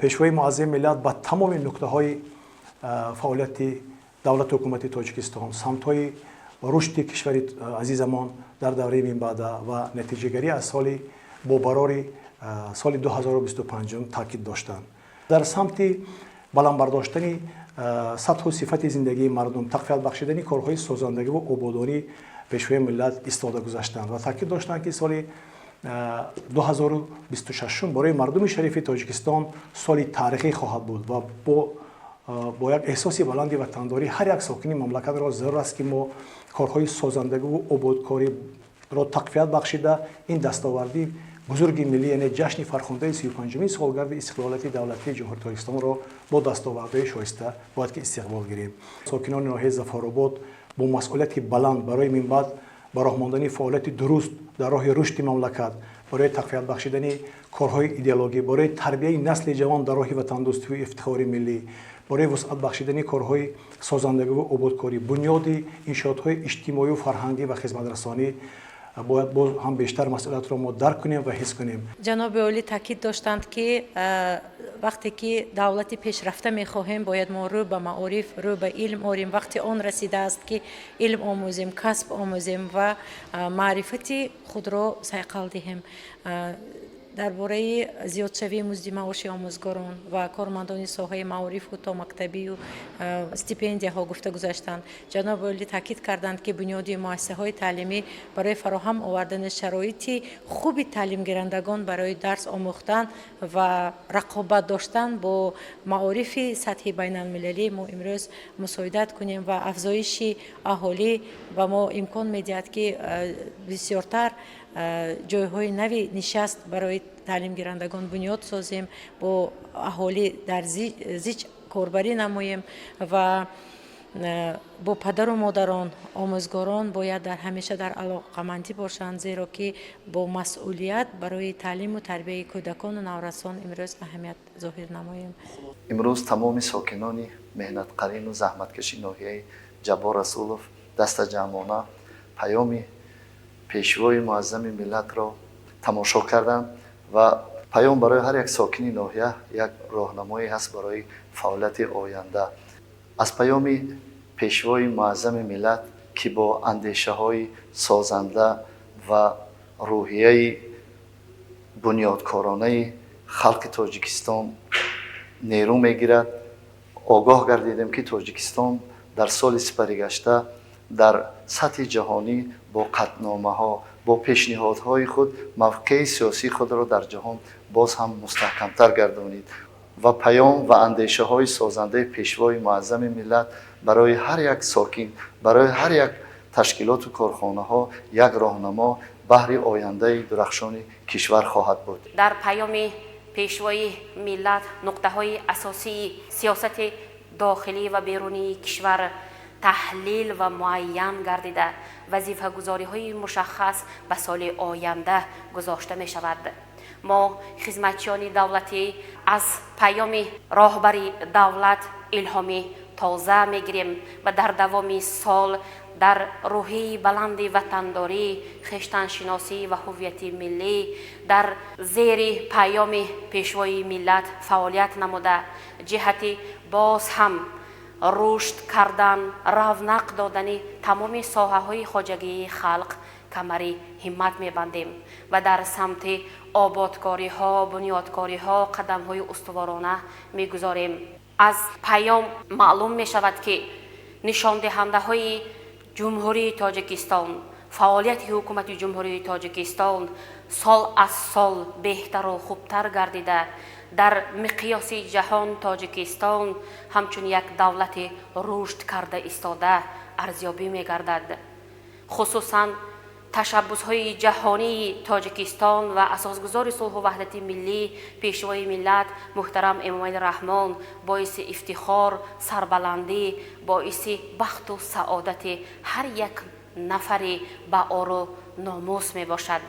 پیشوای معظم ملت با تمام نکته‌های فعالیت دولت و حکومت تاجیکستان، سمت‌های رشد کشور عزیزمان در دوره من بعد و نتیجه‌گیری از سال با برای سال 2025 تاکید داشتند. در سمت بلند برداشتن سطح و صفت زندگی مردم، تقویت بخشیدن کارهای سازندگی و آبادانی پیشوای ملت ایستاده گذاشتند و تاکید داشتند که سال 2026 برای مردم شریف تاجیکستان سال تاریخی خواهد بود و با یک احساس بلندی وطنداری هر یک ساکن مملکت را ضرور است که ما کارهای سازندگی و آبادکاری را تقویت بخشیده این دستاوردی بزرگ ملی، یعنی جشن فرخنده 35مین سالگرد استقلالیت دولتی جمهوری تاجیکستان را با دستاوردهای شایسته باید که استقبال گیریم. ساکنان ناحیه ظفرآباد با مسئولیت بلند برای من بعد با راه ماندن فعالیت درست در راه رشد مملکت، برای تقویت بخشیدن کارهای ایدئولوژی، برای تربیت نسل جوان در راه وطندوستی و افتخار ملی، برای وسعت بخشیدن کارهای سازندگی و آبادکاری، بنیاد انشاءات‌های اجتماعی و فرهنگی و خدمت رسانی باید هم بیشتر مسئولیت را ما درک کنیم و حس کنیم. جناب عالی تاکید داشتند که وقتی که دولت پیشرفته می‌خواهیم باید ما رو به معارف، رو به علم آوریم. وقتی آن رسیده است که علم آموزیم، کسب آموزیم و معرفت خود را صیقل دهیم. درباره زیادشوی مزد معاش آموزگاران و کارمندان ساحه معارف و تا مکتبی و استیپندیاها گفته گذاشتند. جناب عالی تاکید کردند که بنیادی مؤسسه‌های تعلیمی برای فراهم آوردن شرایط خوب تعلیم گیرندگان برای درس آموختن و رقابت داشتن با معارف سطح بین المللی ما امروز مساعدت کنیم و افزایش اهالی و ما امکان می‌دهد که بسیارتر جایهای نوی نشست برای تعلیم گیرندگان بنیاد سازیم، با اهالی در زیچ کاربری نماییم و با پدر و مادران، آموزگاران باید در همیشه در علاقمندی باشند، زیرا که با مسئولیت برای تعلیم و تربیت کودکان و نورسان امروز اهمیت ظاهر نماییم. امروز تمام ساکنان مهنتقرین و زحمتکش ناحیه جبار رسولوف دست جمعانه پیام پیشوای معظم ملت را تماشا کردند و پیام برای هر یک ساکن ناحیه یک راهنمایی هست برای فعالیت آینده. از پیام پیشوای معظم ملت که با اندیشه های سازنده و روحیه بنیادکارانه خلق تاجیکستان نیرو میگیرد، آگاه گردیدیم که تاجیکستان در سال سپری گشته در سطح جهانی با قطعنامه ها، با پیشنهادهای خود موقع سیاسی خود را در جهان باز هم مستحکمتر گردانید و پیام و اندیشه های سازنده پیشوای معظم ملت برای هر یک ساکن، برای هر یک تشکیلات و کارخانه ها یک راهنما بهر آینده درخشان کشور خواهد بود. در پیام پیشوای ملت نقطه های اساسی سیاست داخلی و بیرونی کشور تحلیل و معین گردیده وظیفه گذاری های مشخص به سال آینده گذاشته می شود. ما خدمتیان دولتی از پیام راهبری دولت الهامی تازه می گیریم و در دوام سال در روحی بلند وطنداری، خویشتنشناسی و هویت ملی در زیر پیام پیشوای ملت فعالیت نموده جهتی باز هم رشد کردن، رونق دادن تمام ساحه های خواجگی خلق کمری همت می‌بندیم و در سمت آبادکاری ها، بنیادکاری ها قدم های استوارانه می‌گذاریم. از پیام معلوم می شود که نشان دهنده های جمهوری تاجیکستان، فعالیت حکومت جمهوری تاجیکستان سال از سال بهتر و خوبتر گردیده در مقیاس جهان تاجیکستان همچون یک دولت رشد کرده ایستاده ارزیابی می گردد. خصوصا تشبس‌های جهانی تاجیکستان و اساسگزار صلح و وحدت ملی پیشوای ملت محترم امام رحمان باعث افتخار، سربلندی، باعث بخت و سعادت هر یک نفری با آرو ناموس می باشد.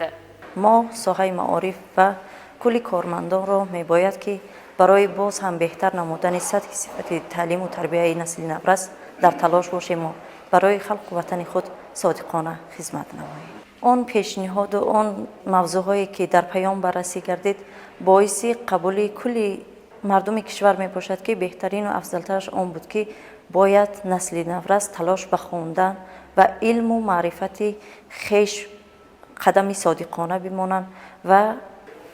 ما ساحه معارف و کلی کارمندان را می باید که برای باز هم بهتر نمودن سطح صفت تعلیم و تربیت نسل نورس در تلاش باشیم و برای خلق وطن خود صادقانه خدمت نماییم. آن پیشنهاد و آن موضوعهایی که در پیام بررسی گردید باعث قبول کلی مردم کشور می باشد که بهترین و افضلترش آن بود که باید نسل نورس تلاش به خواندن و علم و معرفت خویش قدم صادقانه بمانند و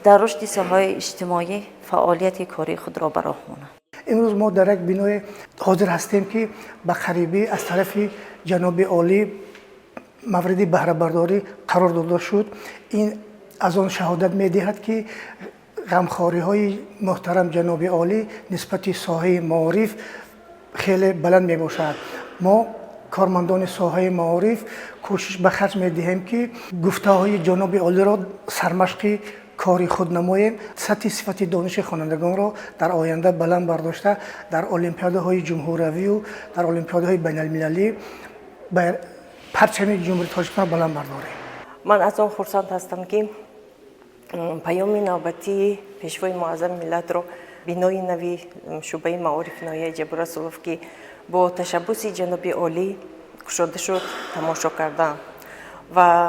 در رشد ساحه‌های اجتماعی فعالیت کاری خود را به راه مانند. امروز ما در یک بینای حاضر هستیم که به قریبی از طرف جناب عالی مورد بهره برداری قرار داده شد. این از آن شهادت می دهد که غمخواری های محترم جناب عالی نسبت ساحه معارف خیلی بلند می باشد. ما کارمندان ساحه معارف کوشش به خرج می دهیم که گفته های جناب عالی را سرمشق کاری خود نماییم، سطح صفت دانش خوانندگان را در آینده بلند برداشته در المپیادهای جمهوری و در المپیادهای بین المللی بر پرچم جمهوری تاجیکستان بلند برداریم. من از آن خرسند هستم که پیام نوبتی پیشوای معظم ملت را بینای نوی شعبه معارف نایه جبر سلوف که با تشبوس جناب عالی گشاده شد تماشا کردم و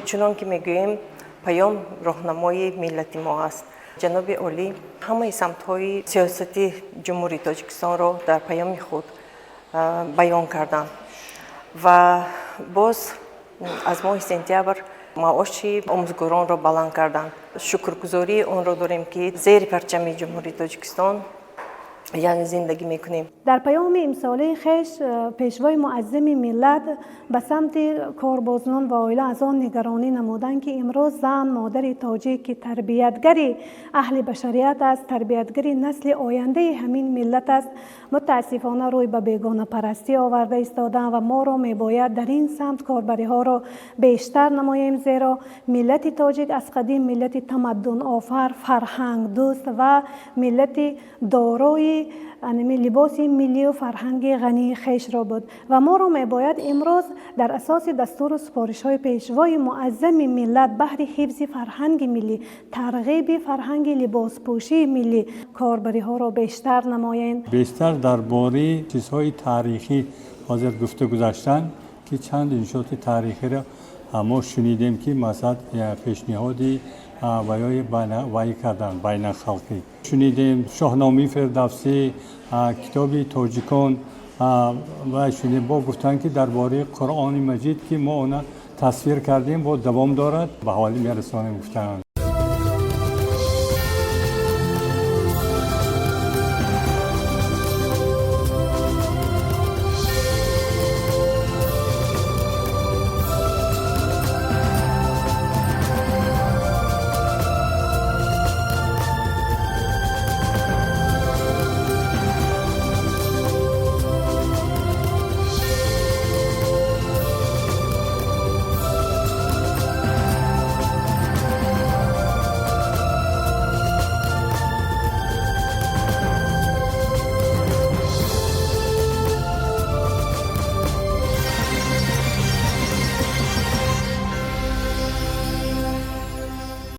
چنان که میگوییم پیام راهنمای ملت ما است. جناب عالی همه سمت‌های سیاست جمهوری تاجیکستان را در پیام خود بیان کردند و باز از ماه سپتامبر معاش آموزگاران را بلند کردند. شکرگزاری آن را داریم که زیر پرچم جمهوری تاجیکستان یعنی زندگی میکنیم. در پیام امساله خویش پیشوای معظم ملت به سمت کاربازان و عائله از آن نگرانی نمودند که امروز زن مادر تاجیک که تربیتگری اهل بشریت است، تربیتگری نسل آینده همین ملت است، متاسفانه روی به بیگانه پرستی آورده ایستادند و ما را میباید در این سمت کاربری ها را بیشتر نماییم، زیرا ملت تاجیک از قدیم ملت تمدن آفر، فرهنگ دوست و ملت دارای لباس ملی و فرهنگ غنی خویش را بود و ما را میباید امروز در اساس دستور و سپارش های پیشوای معظم ملت بهر حفظ فرهنگ ملی، ترغیب فرهنگ لباس پوشی ملی کاربری ها را بیشتر نمایند. بیشتر درباره چیزهای تاریخی حاضر گفته گذاشتن که چند انشاءات تاریخی را ما شنیدیم که مثلا پیشنهادی وای کردن بین خلقی شنیدیم، شاهنامه فردوسی، کتاب تاجیکان و شنیدیم با گفتن که درباره قرآن مجید که ما اون تصویر کردیم با دوام دارد به حوالی میرسانیم گفتن.